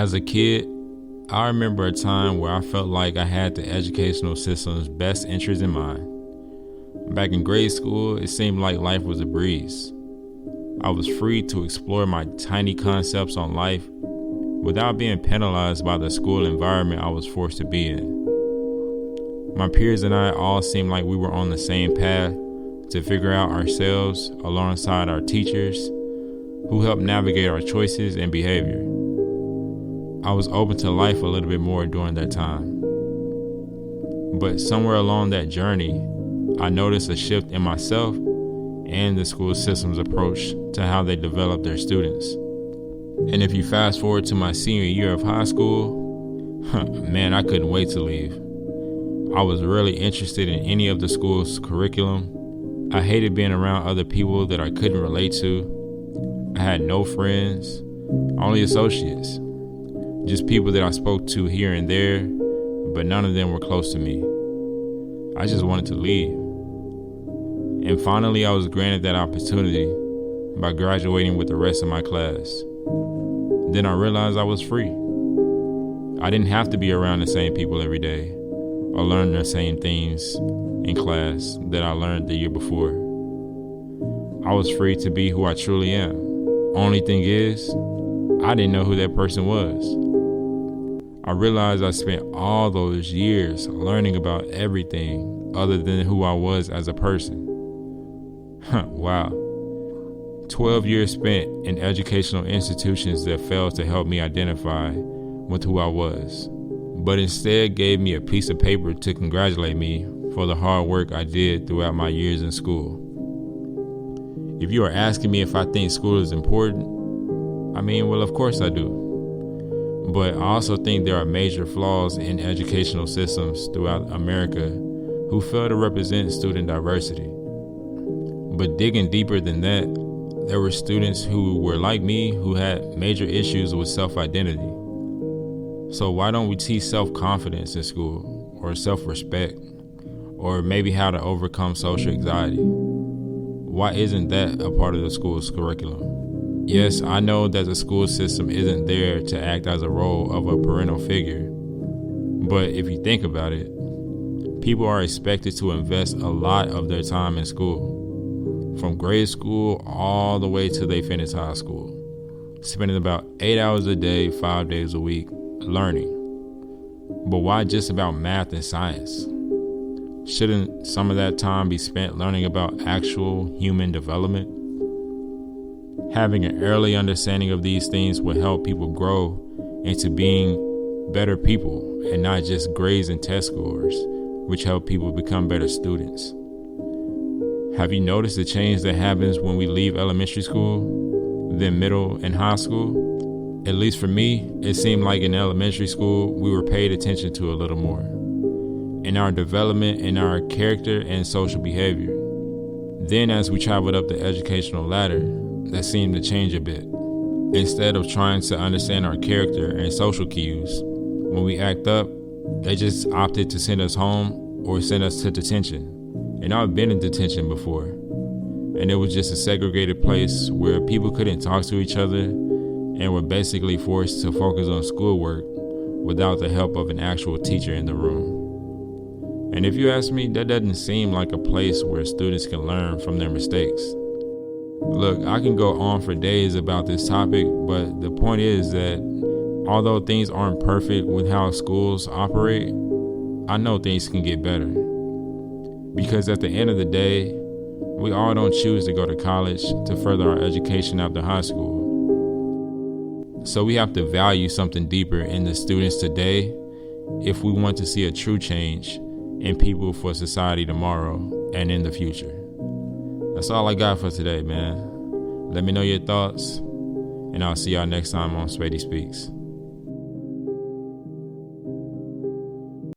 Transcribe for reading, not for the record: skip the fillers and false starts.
As a kid, I remember a time where I felt like I had the educational system's best interest in mind. Back in grade school, it seemed like life was a breeze. I was free to explore my tiny concepts on life without being penalized by the school environment I was forced to be in. My peers and I all seemed like we were on the same path to figure out ourselves alongside our teachers who helped navigate our choices and behavior. I was open to life a little bit more during that time. But somewhere along that journey, I noticed a shift in myself and the school system's approach to how they develop their students. And if you fast forward to my senior year of high school, man, I couldn't wait to leave. I was really interested in any of the school's curriculum. I hated being around other people that I couldn't relate to. I had no friends, only associates. Just people that I spoke to here and there, but none of them were close to me. I just wanted to leave. And finally, I was granted that opportunity by graduating with the rest of my class. Then I realized I was free. I didn't have to be around the same people every day or learn the same things in class that I learned the year before. I was free to be who I truly am. Only thing is, I didn't know who that person was. I realized I spent all those years learning about everything other than who I was as a person. Wow. 12 years spent in educational institutions that failed to help me identify with who I was, but instead gave me a piece of paper to congratulate me for the hard work I did throughout my years in school. If you are asking me if I think school is important, well, of course I do. But I also think there are major flaws in educational systems throughout America who fail to represent student diversity. But digging deeper than that, there were students who were like me who had major issues with self-identity. So why don't we teach self-confidence in school, or self-respect, or maybe how to overcome social anxiety? Why isn't that a part of the school's curriculum? Yes, I know that the school system isn't there to act as a role of a parental figure, but if you think about it, people are expected to invest a lot of their time in school, from grade school all the way till they finish high school, spending about 8 hours a day, 5 days a week, learning. But why just about math and science? Shouldn't some of that time be spent learning about actual human development? Having an early understanding of these things will help people grow into being better people and not just grades and test scores, which help people become better students. Have you noticed the change that happens when we leave elementary school, then middle and high school? At least for me, it seemed like in elementary school, we were paid attention to a little more in our development, in our character and social behavior. Then as we traveled up the educational ladder, that seemed to change a bit. Instead of trying to understand our character and social cues, when we act up, they just opted to send us home or send us to detention. And I've been in detention before, and it was just a segregated place where people couldn't talk to each other and were basically forced to focus on schoolwork without the help of an actual teacher in the room. And if you ask me, that doesn't seem like a place where students can learn from their mistakes. Look, I can go on for days about this topic, but the point is that although things aren't perfect with how schools operate, I know things can get better. Because at the end of the day, we all don't choose to go to college to further our education after high school. So we have to value something deeper in the students today if we want to see a true change in people for society tomorrow and in the future. That's all I got for today, man. Let me know your thoughts, and I'll see y'all next time on Spady Speaks.